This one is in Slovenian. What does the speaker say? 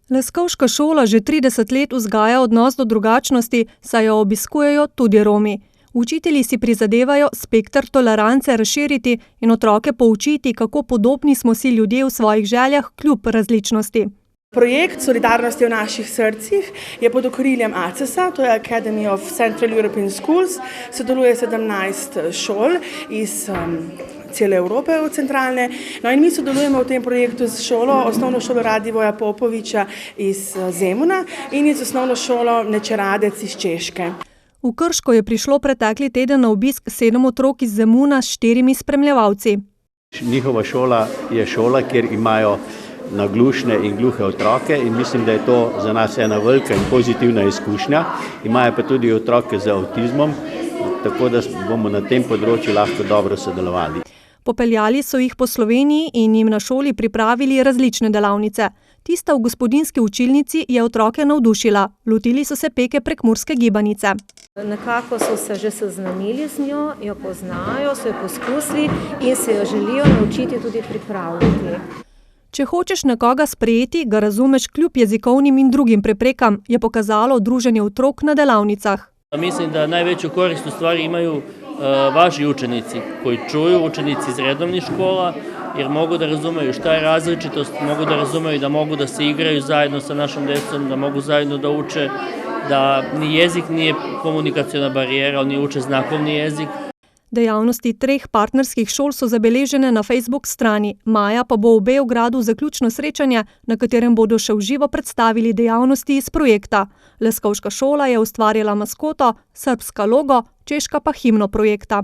Leskovška šola že 30 let vzgaja odnos do drugačnosti, saj jo obiskujejo tudi Romi. Učitelji si prizadevajo spekter tolerance razširiti in otroke poučiti, kako podobni smo si ljudje v svojih željah kljub različnosti. Projekt Solidarnost je v naših srcih je pod okriljem ACES-a, to je Academy of Central European Schools. Sodeluje 17 šol iz cele Evrope od centralne. No in mi sodelujemo v tem projektu z šolo, osnovno šolo Radivoja Popoviča iz Zemuna in iz osnovno šolo Nečeradec iz Češke. V Krško je prišlo pretekli teden na obisk 7 otrok iz Zemuna s 4 spremljevalci. Njihova šola je šola, kjer imajo naglušne in gluhe otroke in mislim, da je to za nas ena velika in pozitivna izkušnja. Imajo pa tudi otroke z avtizmom, tako da bomo na tem področju lahko dobro sodelovali. Popeljali so jih po Sloveniji in jim na šoli pripravili različne delavnice. Tista v gospodinjski učilnici je otroke navdušila. Lotili so se peke prekmurske gibanice. Nekako so se že seznanili z njo, jo poznajo, so jo poskusili in se jo želijo naučiti tudi pripravljati. Če hočeš nekoga sprejeti, ga razumeš kljub jezikovnim in drugim preprekam, je pokazalo druženje otrok na delavnicah. Mislim, da najveću korist u stvari imaju vaši učenici koji čuju, učenici iz redovnih škola, jer mogu da razumeju šta je različitost, mogu da razumeju da mogu da se igraju zajedno sa našom decom, da mogu zajedno da uče, da ni jezik nije komunikaciona barijera, oni uče znakovni jezik. Dejavnosti 3 partnerskih šol so zabeležene na Facebook strani. Maja pa bo v Beogradu zaključno srečanje, na katerem bodo še v živo predstavili dejavnosti iz projekta. Leskovška šola je ustvarila maskoto, srbska logo, češka pa himno projekta.